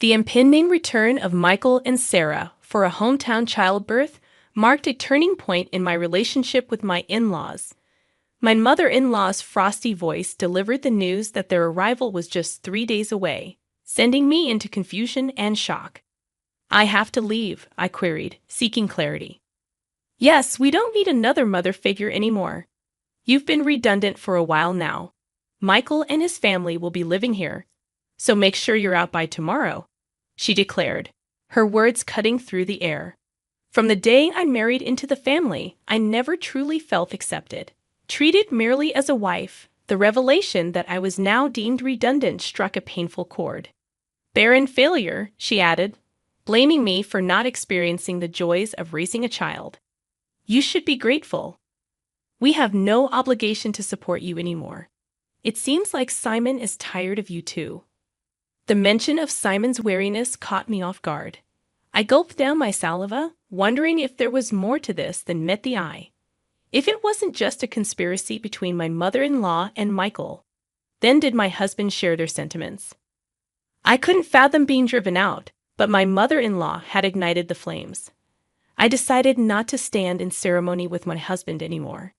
The impending return of Michael and Sarah for a hometown childbirth marked a turning point in my relationship with my in-laws. My mother-in-law's frosty voice delivered the news that their arrival was just 3 days away, sending me into confusion and shock. "I have to leave," I queried, seeking clarity. "Yes, we don't need another mother figure anymore. You've been redundant for a while now. Michael and his family will be living here, so make sure you're out by tomorrow," she declared, her words cutting through the air. From the day I married into the family, I never truly felt accepted. Treated merely as a wife, the revelation that I was now deemed redundant struck a painful chord. "Barren failure," she added, blaming me for not experiencing the joys of raising a child. "You should be grateful. We have no obligation to support you anymore. It seems like Simon is tired of you too." The mention of Simon's weariness caught me off guard. I gulped down my saliva, wondering if there was more to this than met the eye. If it wasn't just a conspiracy between my mother-in-law and Michael, then did my husband share their sentiments? I couldn't fathom being driven out, but my mother-in-law had ignited the flames. I decided not to stand in ceremony with my husband anymore.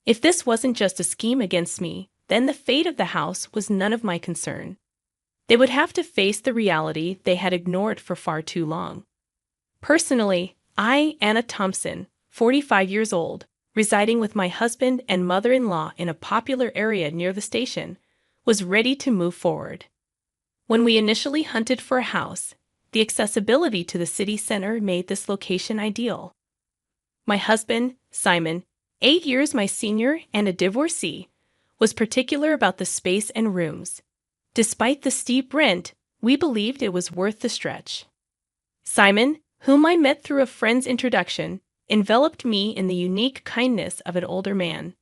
If this wasn't just a scheme against me, then the fate of the house was none of my concern. They would have to face the reality they had ignored for far too long. Personally, I, Anna Thompson, 45 years old, residing with my husband and mother-in-law in a popular area near the station, was ready to move forward. When we initially hunted for a house, the accessibility to the city center made this location ideal. My husband, Simon, 8 years my senior and a divorcee, was particular about the space and rooms. Despite the steep rent, we believed it was worth the stretch. Simon, whom I met through a friend's introduction, enveloped me in the unique kindness of an older man.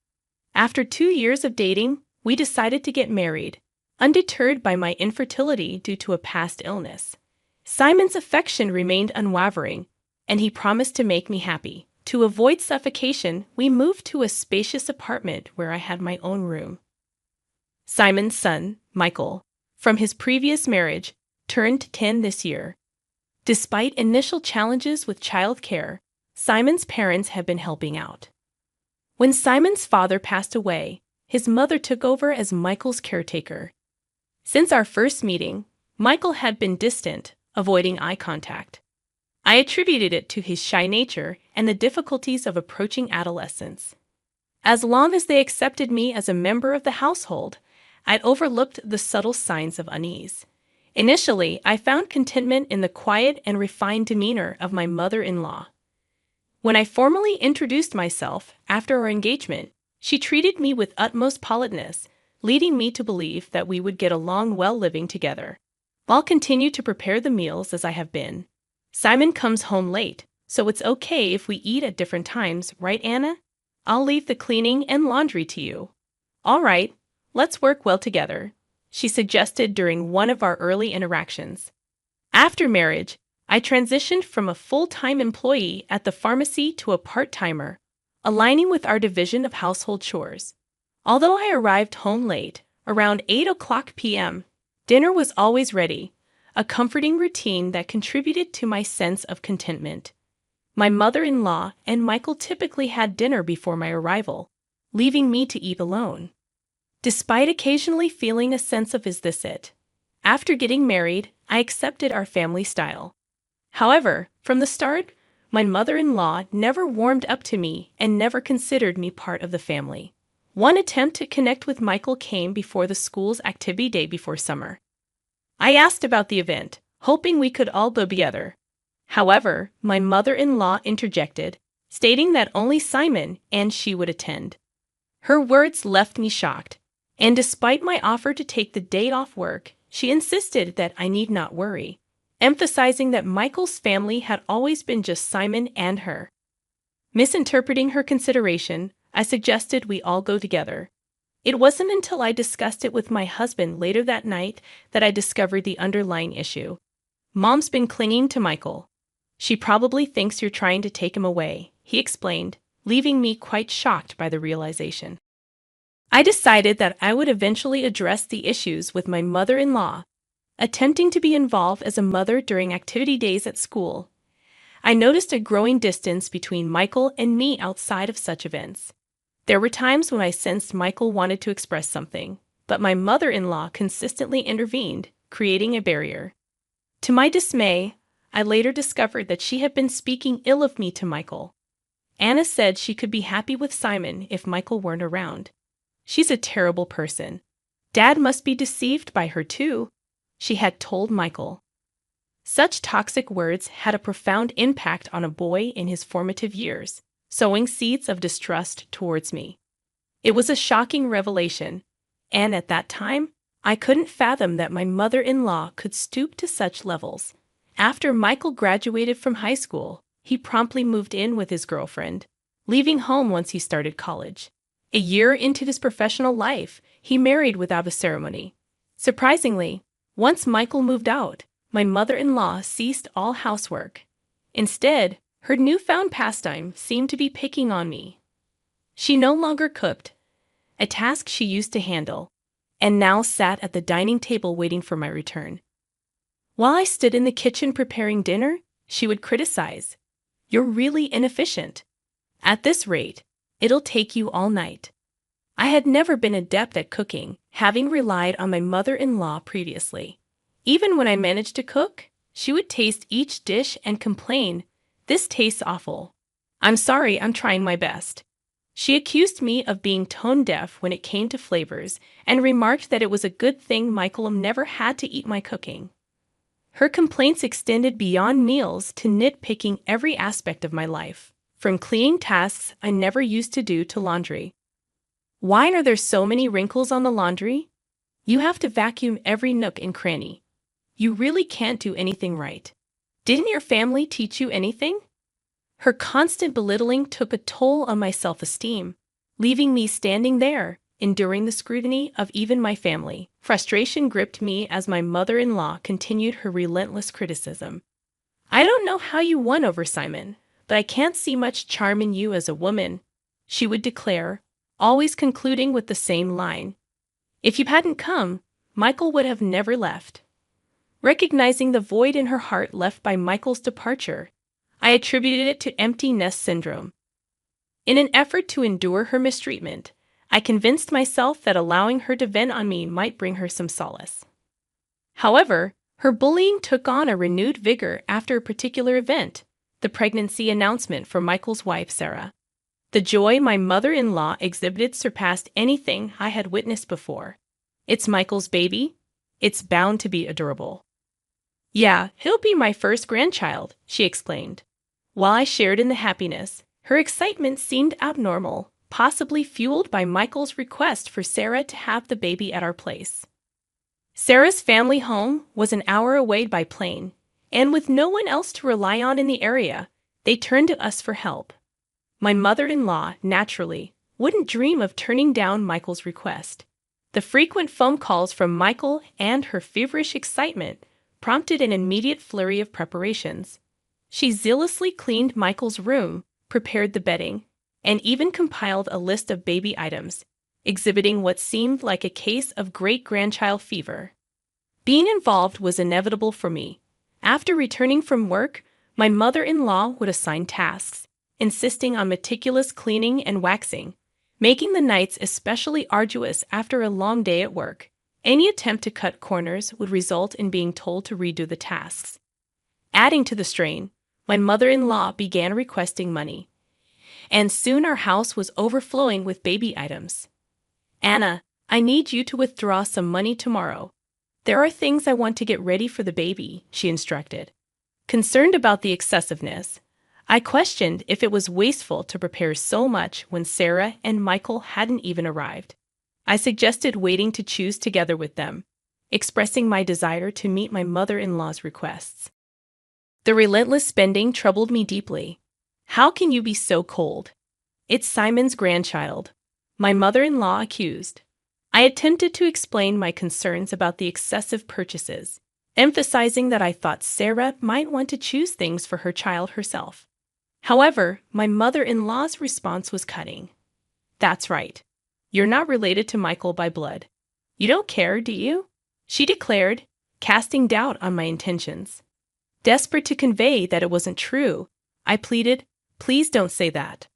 After 2 years of dating, we decided to get married, undeterred by my infertility due to a past illness. Simon's affection remained unwavering, and he promised to make me happy. To avoid suffocation, we moved to a spacious apartment where I had my own room. Simon's son, Michael, from his previous marriage, turned 10 this year. Despite initial challenges with childcare, Simon's parents have been helping out. When Simon's father passed away, his mother took over as Michael's caretaker. Since our first meeting, Michael had been distant, avoiding eye contact. I attributed it to his shy nature and the difficulties of approaching adolescence. As long as they accepted me as a member of the household, I'd overlooked the subtle signs of unease. Initially, I found contentment in the quiet and refined demeanor of my mother-in-law. When I formally introduced myself after our engagement, she treated me with utmost politeness, leading me to believe that we would get along well living together. I'll continue to prepare the meals as I have been. Simon comes home late, so it's okay if we eat at different times, right, Anna? I'll leave the cleaning and laundry to you. All right, let's work well together, she suggested during one of our early interactions. After marriage, I transitioned from a full-time employee at the pharmacy to a part-timer, aligning with our division of household chores. Although I arrived home late, around 8 p.m., dinner was always ready, a comforting routine that contributed to my sense of contentment. My mother-in-law and Michael typically had dinner before my arrival, leaving me to eat alone. Despite occasionally feeling a sense of "is this it?" after getting married, I accepted our family style. However, from the start, my mother-in-law never warmed up to me and never considered me part of the family. One attempt to connect with Michael came before the school's activity day before summer. I asked about the event, hoping we could all go together. However, my mother-in-law interjected, stating that only Simon and she would attend. Her words left me shocked, and despite my offer to take the day off work, she insisted that I need not worry, emphasizing that Michael's family had always been just Simon and her. Misinterpreting her consideration, I suggested we all go together. It wasn't until I discussed it with my husband later that night that I discovered the underlying issue. "Mom's been clinging to Michael. She probably thinks you're trying to take him away," he explained, leaving me quite shocked by the realization. I decided that I would eventually address the issues with my mother-in-law, attempting to be involved as a mother during activity days at school. I noticed a growing distance between Michael and me outside of such events. There were times when I sensed Michael wanted to express something, but my mother-in-law consistently intervened, creating a barrier. To my dismay, I later discovered that she had been speaking ill of me to Michael. Anna said she could be happy with Simon if Michael weren't around. She's a terrible person. Dad must be deceived by her too, she had told Michael. Such toxic words had a profound impact on a boy in his formative years, sowing seeds of distrust towards me. It was a shocking revelation, and at that time, I couldn't fathom that my mother-in-law could stoop to such levels. After Michael graduated from high school, he promptly moved in with his girlfriend, leaving home once he started college. A year into his professional life, he married without a ceremony. Surprisingly, once Michael moved out, my mother-in-law ceased all housework. Instead, her newfound pastime seemed to be picking on me. She no longer cooked, a task she used to handle, and now sat at the dining table waiting for my return. While I stood in the kitchen preparing dinner, she would criticize, "You're really inefficient. At this rate, it'll take you all night." I had never been adept at cooking, having relied on my mother-in-law previously. Even when I managed to cook, she would taste each dish and complain, "This tastes awful. I'm sorry, I'm trying my best." She accused me of being tone-deaf when it came to flavors and remarked that it was a good thing Michael never had to eat my cooking. Her complaints extended beyond meals to nitpicking every aspect of my life, from cleaning tasks I never used to do to laundry. "Why are there so many wrinkles on the laundry? You have to vacuum every nook and cranny. You really can't do anything right. Didn't your family teach you anything?" Her constant belittling took a toll on my self-esteem, leaving me standing there, enduring the scrutiny of even my family. Frustration gripped me as my mother-in-law continued her relentless criticism. "I don't know how you won over Simon, but I can't see much charm in you as a woman," she would declare, always concluding with the same line. "If you hadn't come, Michael would have never left." Recognizing the void in her heart left by Michael's departure, I attributed it to empty nest syndrome. In an effort to endure her mistreatment, I convinced myself that allowing her to vent on me might bring her some solace. However, her bullying took on a renewed vigor after a particular event, the pregnancy announcement for Michael's wife, Sarah. The joy my mother-in-law exhibited surpassed anything I had witnessed before. "It's Michael's baby. It's bound to be adorable." "Yeah, he'll be my first grandchild," she exclaimed. While I shared in the happiness, her excitement seemed abnormal, possibly fueled by Michael's request for Sarah to have the baby at our place. Sarah's family home was an hour away by plane, and with no one else to rely on in the area, they turned to us for help. My mother-in-law, naturally, wouldn't dream of turning down Michael's request. The frequent phone calls from Michael and her feverish excitement prompted an immediate flurry of preparations. She zealously cleaned Michael's room, prepared the bedding, and even compiled a list of baby items, exhibiting what seemed like a case of great-grandchild fever. Being involved was inevitable for me. After returning from work, my mother-in-law would assign tasks, insisting on meticulous cleaning and waxing, making the nights especially arduous after a long day at work. Any attempt to cut corners would result in being told to redo the tasks. Adding to the strain, my mother-in-law began requesting money, and soon our house was overflowing with baby items. "Anna, I need you to withdraw some money tomorrow. There are things I want to get ready for the baby," she instructed. Concerned about the excessiveness, I questioned if it was wasteful to prepare so much when Sarah and Michael hadn't even arrived. I suggested waiting to choose together with them, expressing my desire to meet my mother-in-law's requests. The relentless spending troubled me deeply. "How can you be so cold? It's Simon's grandchild," my mother-in-law accused. I attempted to explain my concerns about the excessive purchases, emphasizing that I thought Sarah might want to choose things for her child herself. However, my mother-in-law's response was cutting. "That's right. You're not related to Michael by blood. You don't care, do you?" she declared, casting doubt on my intentions. Desperate to convey that it wasn't true, I pleaded, "Please don't say that.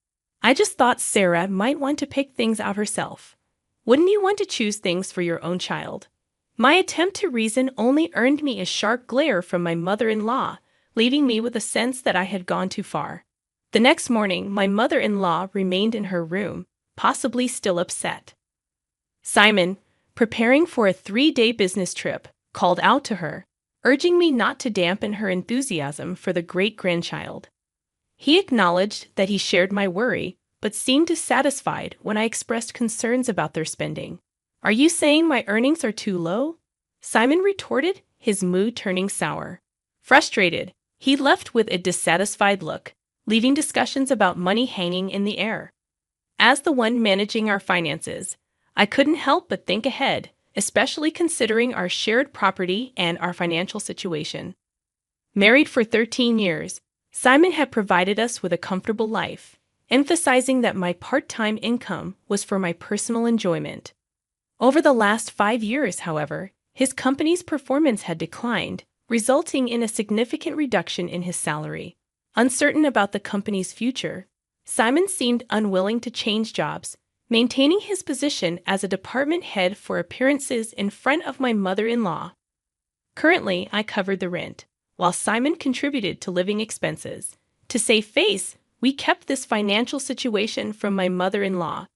I just thought Sarah might want to pick things out herself. Wouldn't you want to choose things for your own child?" My attempt to reason only earned me a sharp glare from my mother-in-law, leaving me with a sense that I had gone too far. The next morning, my mother-in-law remained in her room, possibly still upset. Simon, preparing for a 3-day business trip, called out to her, urging me not to dampen her enthusiasm for the great-grandchild. He acknowledged that he shared my worry, but seemed dissatisfied when I expressed concerns about their spending. "Are you saying my earnings are too low?" Simon retorted, his mood turning sour. Frustrated, he left with a dissatisfied look, leaving discussions about money hanging in the air. As the one managing our finances, I couldn't help but think ahead, especially considering our shared property and our financial situation. Married for 13 years, Simon had provided us with a comfortable life, emphasizing that my part-time income was for my personal enjoyment. Over the last 5 years, however, his company's performance had declined, resulting in a significant reduction in his salary. Uncertain about the company's future, Simon seemed unwilling to change jobs, maintaining his position as a department head for appearances in front of my mother-in-law. Currently, I covered the rent, while Simon contributed to living expenses. To save face, we kept this financial situation from my mother-in-law.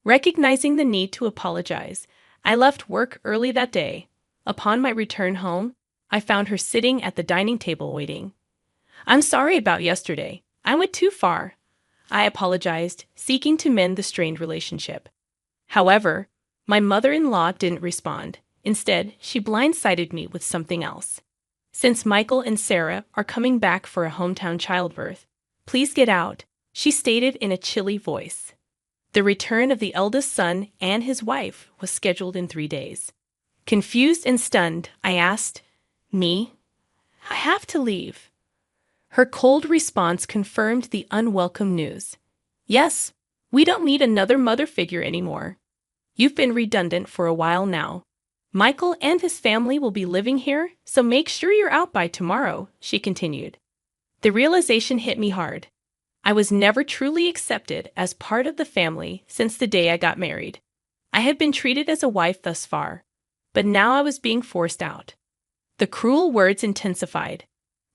Recognizing the need to apologize, I left work early that day. Upon my return home, I found her sitting at the dining table waiting. "I'm sorry about yesterday. I went too far," I apologized, seeking to mend the strained relationship. However, my mother-in-law didn't respond. Instead, she blindsided me with something else. "Since Michael and Sarah are coming back for a hometown childbirth, please get out," she stated in a chilly voice. The return of the eldest son and his wife was scheduled in 3 days. Confused and stunned, I asked, "Me? I have to leave." Her cold response confirmed the unwelcome news. "Yes, we don't need another mother figure anymore. You've been redundant for a while now. Michael and his family will be living here, so make sure you're out by tomorrow," she continued. The realization hit me hard. I was never truly accepted as part of the family since the day I got married. I had been treated as a wife thus far, but now I was being forced out. The cruel words intensified,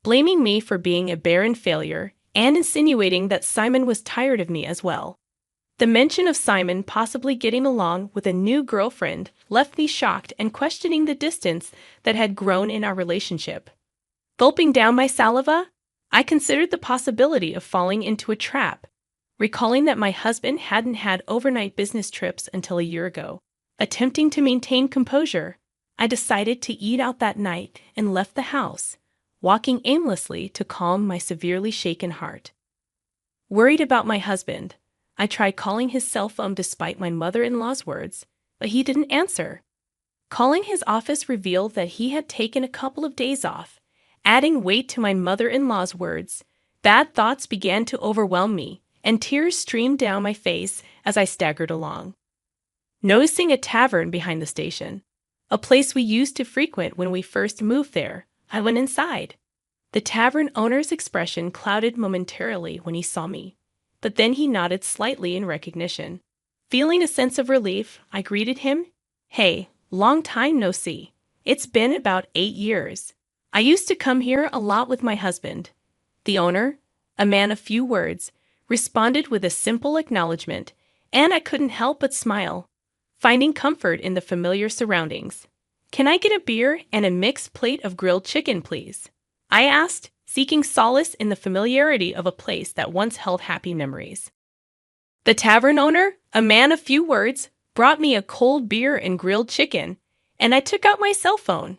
blaming me for being a barren failure and insinuating that Simon was tired of me as well. The mention of Simon possibly getting along with a new girlfriend left me shocked and questioning the distance that had grown in our relationship. Gulping down my saliva, I considered the possibility of falling into a trap, recalling that my husband hadn't had overnight business trips until a year ago. Attempting to maintain composure, I decided to eat out that night and left the house, walking aimlessly to calm my severely shaken heart. Worried about my husband, I tried calling his cell phone despite my mother-in-law's words, but he didn't answer. Calling his office revealed that he had taken a couple of days off. Adding weight to my mother-in-law's words, bad thoughts began to overwhelm me, and tears streamed down my face as I staggered along. Noticing a tavern behind the station, a place we used to frequent when we first moved there, I went inside. The tavern owner's expression clouded momentarily when he saw me, but then he nodded slightly in recognition. Feeling a sense of relief, I greeted him. "Hey, long time no see. It's been about 8 years. I used to come here a lot with my husband." The owner, a man of few words, responded with a simple acknowledgement, and I couldn't help but smile, finding comfort in the familiar surroundings. "Can I get a beer and a mixed plate of grilled chicken, please?" I asked, seeking solace in the familiarity of a place that once held happy memories. The tavern owner, a man of few words, brought me a cold beer and grilled chicken, and I took out my cell phone.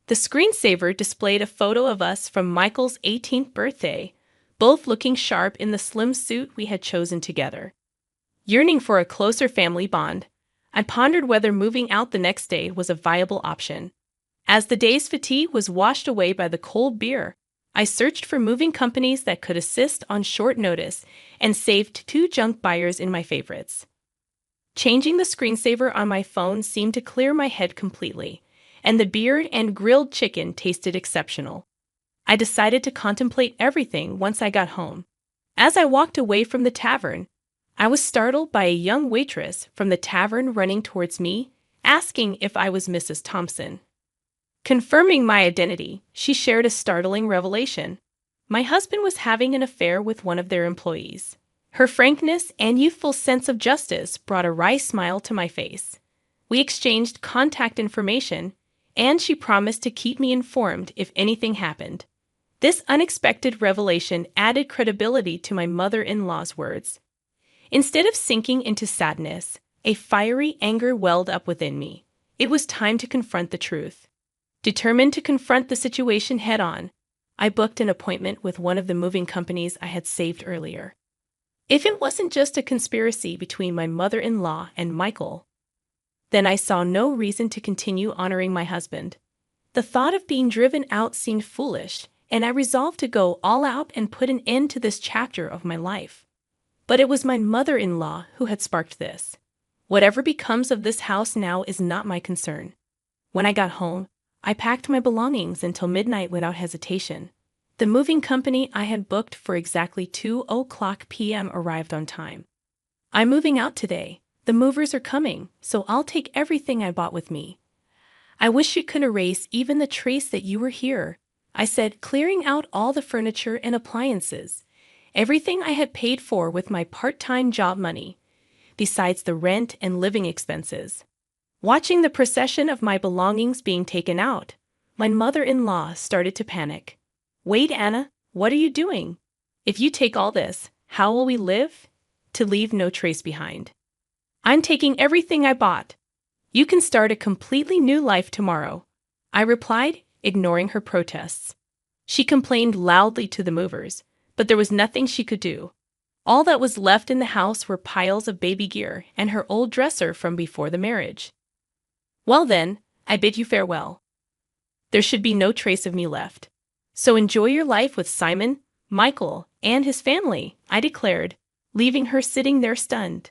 The screensaver displayed a photo of us from Michael's 18th birthday, both looking sharp in the slim suit we had chosen together. Yearning for a closer family bond, I pondered whether moving out the next day was a viable option. As the day's fatigue was washed away by the cold beer, I searched for moving companies that could assist on short notice and saved 2 junk buyers in my favorites. Changing the screensaver on my phone seemed to clear my head completely, and the beer and grilled chicken tasted exceptional. I decided to contemplate everything once I got home. As I walked away from the tavern, I was startled by a young waitress from the tavern running towards me, asking if I was Mrs. Thompson. Confirming my identity, she shared a startling revelation. My husband was having an affair with one of their employees. Her frankness and youthful sense of justice brought a wry smile to my face. We exchanged contact information, and she promised to keep me informed if anything happened. This unexpected revelation added credibility to my mother-in-law's words. Instead of sinking into sadness, a fiery anger welled up within me. It was time to confront the truth. Determined to confront the situation head-on, I booked an appointment with one of the moving companies I had saved earlier. If it wasn't just a conspiracy between my mother-in-law and Michael, then I saw no reason to continue honoring my husband. The thought of being driven out seemed foolish, and I resolved to go all out and put an end to this chapter of my life. But it was my mother-in-law who had sparked this. Whatever becomes of this house now is not my concern. When I got home, I packed my belongings until midnight without hesitation. The moving company I had booked for exactly 2:00 p.m. arrived on time. I'm moving out today. The movers are coming, so I'll take everything I bought with me. I wish you could erase even the trace that you were here, I said, clearing out all the furniture and appliances, everything I had paid for with my part-time job money, besides the rent and living expenses. Watching the procession of my belongings being taken out, my mother-in-law started to panic. Wait, Anna, what are you doing? If you take all this, how will we live? To leave no trace behind. I'm taking everything I bought. You can start a completely new life tomorrow, I replied, ignoring her protests. She complained loudly to the movers, but there was nothing she could do. All that was left in the house were piles of baby gear and her old dresser from before the marriage. Well then, I bid you farewell. There should be no trace of me left. So enjoy your life with Simon, Michael, and his family, I declared, leaving her sitting there stunned.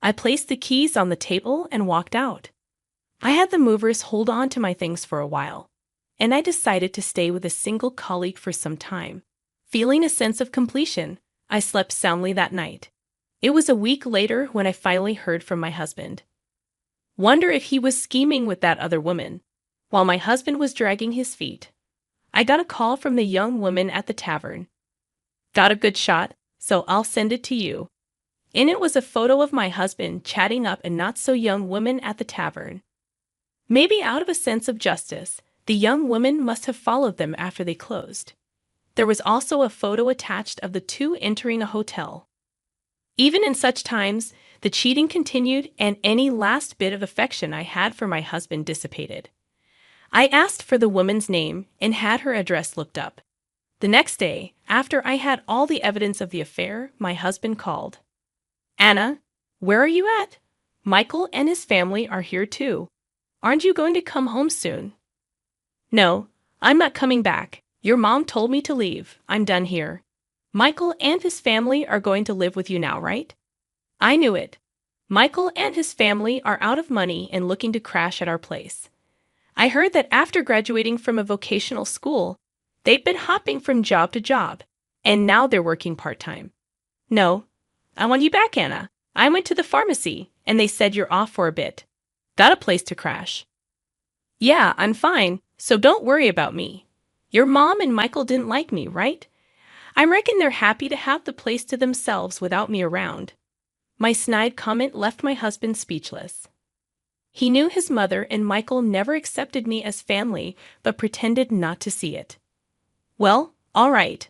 I placed the keys on the table and walked out. I had the movers hold on to my things for a while, and I decided to stay with a single colleague for some time. Feeling a sense of completion, I slept soundly that night. It was a week later when I finally heard from my husband. Wonder if he was scheming with that other woman. While my husband was dragging his feet, I got a call from the young woman at the tavern. Got a good shot, so I'll send it to you. In it was a photo of my husband chatting up a not-so-young woman at the tavern. Maybe out of a sense of justice, the young woman must have followed them after they closed. There was also a photo attached of the two entering a hotel. Even in such times, the cheating continued and any last bit of affection I had for my husband dissipated. I asked for the woman's name and had her address looked up. The next day, after I had all the evidence of the affair, my husband called. Anna, where are you at? Michael and his family are here too. Aren't you going to come home soon? No, I'm not coming back. Your mom told me to leave. I'm done here. Michael and his family are going to live with you now, right? I knew it. Michael and his family are out of money and looking to crash at our place. I heard that after graduating from a vocational school, they'd been hopping from job to job, and now they're working part-time. No, I want you back, Anna. I went to the pharmacy, and they said you're off for a bit. Got a place to crash. Yeah, I'm fine, so don't worry about me. Your mom and Michael didn't like me, right? I reckon they're happy to have the place to themselves without me around. My snide comment left my husband speechless. He knew his mother and Michael never accepted me as family, but pretended not to see it. Well, all right.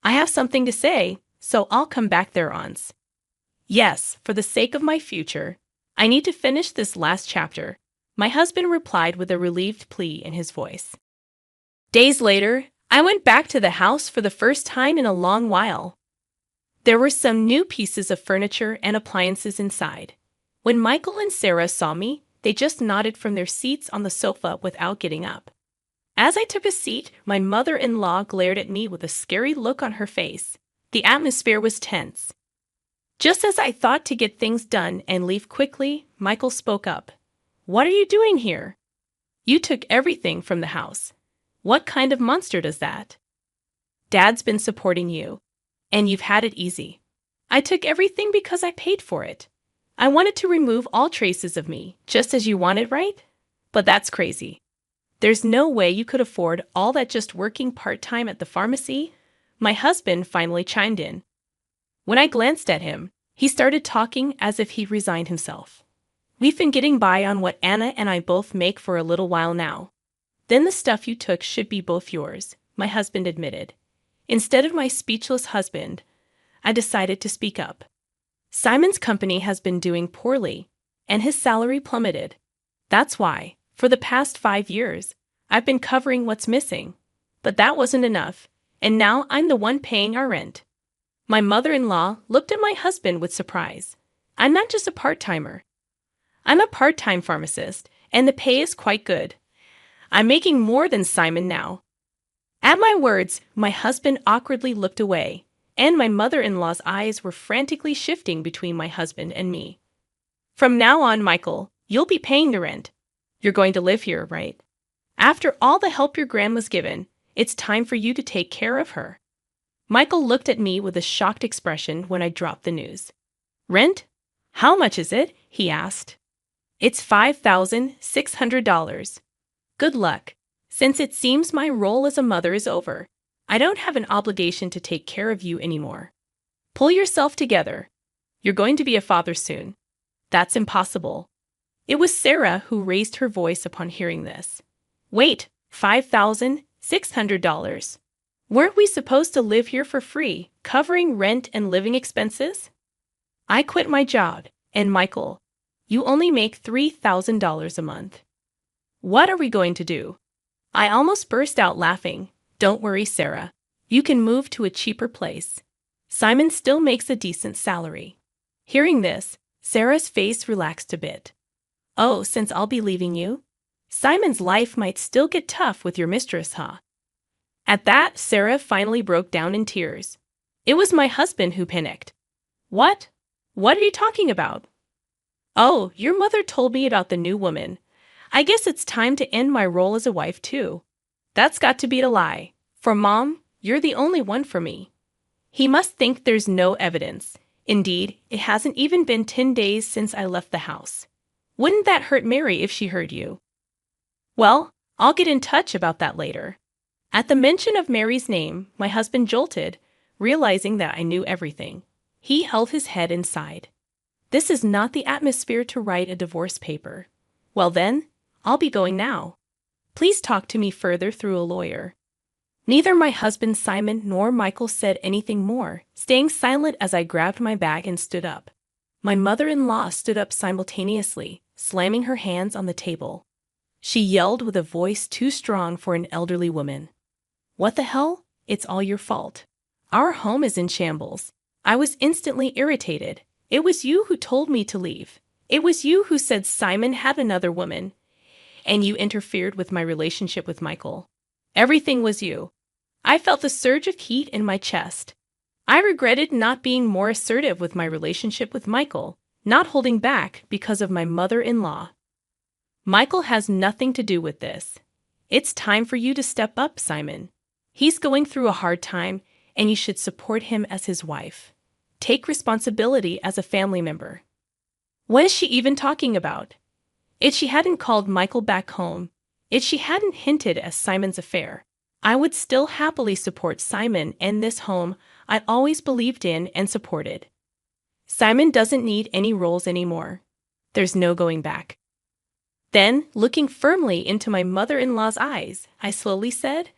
I have something to say, so I'll come back there once. Yes, for the sake of my future. I need to finish this last chapter, my husband replied with a relieved plea in his voice. Days later, I went back to the house for the first time in a long while. There were some new pieces of furniture and appliances inside. When Michael and Sarah saw me, they just nodded from their seats on the sofa without getting up. As I took a seat, my mother-in-law glared at me with a scary look on her face. The atmosphere was tense. Just as I thought to get things done and leave quickly, Michael spoke up. What are you doing here? You took everything from the house. What kind of monster does that? Dad's been supporting you, and you've had it easy. I took everything because I paid for it. I wanted to remove all traces of me, just as you wanted, right? But that's crazy. There's no way you could afford all that just working part-time at the pharmacy. My husband finally chimed in. When I glanced at him, he started talking as if he resigned himself. We've been getting by on what Anna and I both make for a little while now. Then the stuff you took should be both yours, my husband admitted. Instead of my speechless husband, I decided to speak up. Simon's company has been doing poorly, and his salary plummeted. That's why, for the past 5 years, I've been covering what's missing. But that wasn't enough, and now I'm the one paying our rent. My mother-in-law looked at my husband with surprise. I'm not just a part-timer. I'm a part-time pharmacist, and the pay is quite good. I'm making more than Simon now. At my words, my husband awkwardly looked away, and my mother-in-law's eyes were frantically shifting between my husband and me. From now on, Michael, you'll be paying the rent. You're going to live here, right? After all the help your grandma's given, it's time for you to take care of her. Michael looked at me with a shocked expression when I dropped the news. Rent? How much is it? He asked. It's $5,600. Good luck. Since it seems my role as a mother is over, I don't have an obligation to take care of you anymore. Pull yourself together. You're going to be a father soon. That's impossible. It was Sarah who raised her voice upon hearing this. Wait, $5,600? Weren't we supposed to live here for free, covering rent and living expenses? I quit my job, and Michael, you only make $3,000 a month. What are we going to do? I almost burst out laughing. Don't worry, Sarah. You can move to a cheaper place. Simon still makes a decent salary. Hearing this, Sarah's face relaxed a bit. Oh, since I'll be leaving you? Simon's life might still get tough with your mistress, huh? At that, Sarah finally broke down in tears. It was my husband who panicked. What? What are you talking about? Oh, your mother told me about the new woman. I guess it's time to end my role as a wife, too. That's got to be a lie. For Mom, you're the only one for me. He must think there's no evidence. Indeed, it hasn't even been 10 days since I left the house. Wouldn't that hurt Mary if she heard you? Well, I'll get in touch about that later. At the mention of Mary's name, my husband jolted, realizing that I knew everything. He held his head and sighed. This is not the atmosphere to write a divorce paper. Well then, I'll be going now. Please talk to me further through a lawyer. Neither my husband Simon nor Michael said anything more, staying silent as I grabbed my bag and stood up. My mother-in-law stood up simultaneously, slamming her hands on the table. She yelled with a voice too strong for an elderly woman. What the hell? It's all your fault. Our home is in shambles. I was instantly irritated. It was you who told me to leave. It was you who said Simon had another woman. And you interfered with my relationship with Michael. Everything was you. I felt the surge of heat in my chest. I regretted not being more assertive with my relationship with Michael, not holding back because of my mother-in-law. Michael has nothing to do with this. It's time for you to step up, Simon. He's going through a hard time, and you should support him as his wife. Take responsibility as a family member. What is she even talking about? If she hadn't called Michael back home, if she hadn't hinted at Simon's affair, I would still happily support Simon and this home I always believed in and supported. Simon doesn't need any roles anymore. There's no going back. Then, looking firmly into my mother-in-law's eyes, I slowly said,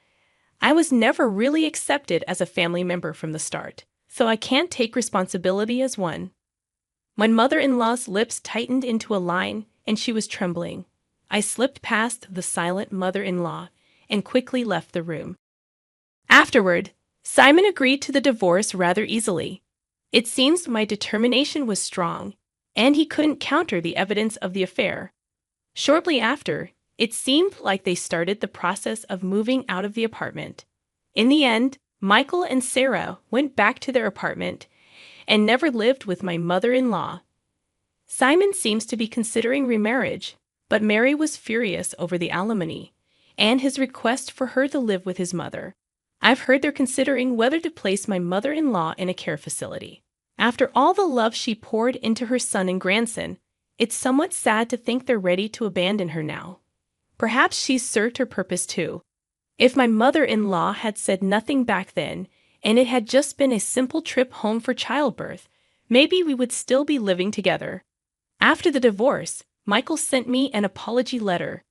I was never really accepted as a family member from the start, so I can't take responsibility as one. My mother-in-law's lips tightened into a line, and she was trembling. I slipped past the silent mother-in-law and quickly left the room. Afterward, Simon agreed to the divorce rather easily. It seems my determination was strong, and he couldn't counter the evidence of the affair. Shortly after, it seemed like they started the process of moving out of the apartment. In the end, Michael and Sarah went back to their apartment and never lived with my mother-in-law. Simon seems to be considering remarriage, But Mary was furious over the alimony and his request for her to live with his mother. I've heard they're considering whether to place my mother-in-law in a care facility. After all the love she poured into her son and grandson, it's somewhat sad to think they're ready to abandon her now. Perhaps she's served her purpose too. If my mother-in-law had said nothing back then, and it had just been a simple trip home for childbirth, maybe we would still be living together. After the divorce, Michael sent me an apology letter.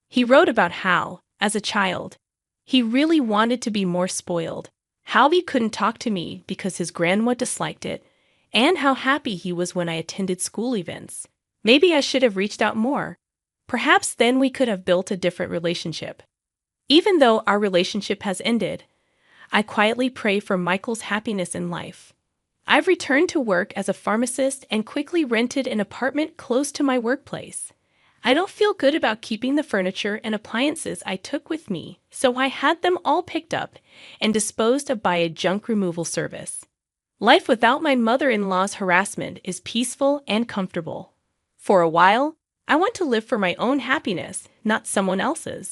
He wrote about how, as a child, he really wanted to be more spoiled, how he couldn't talk to me because his grandma disliked it, and how happy he was when I attended school events. Maybe I should have reached out more. Perhaps then we could have built a different relationship. Even though our relationship has ended, I quietly pray for Michael's happiness in life. I've returned to work as a pharmacist and quickly rented an apartment close to my workplace. I don't feel good about keeping the furniture and appliances I took with me, so I had them all picked up and disposed of by a junk removal service. Life without my mother-in-law's harassment is peaceful and comfortable. For a while, I want to live for my own happiness, not someone else's.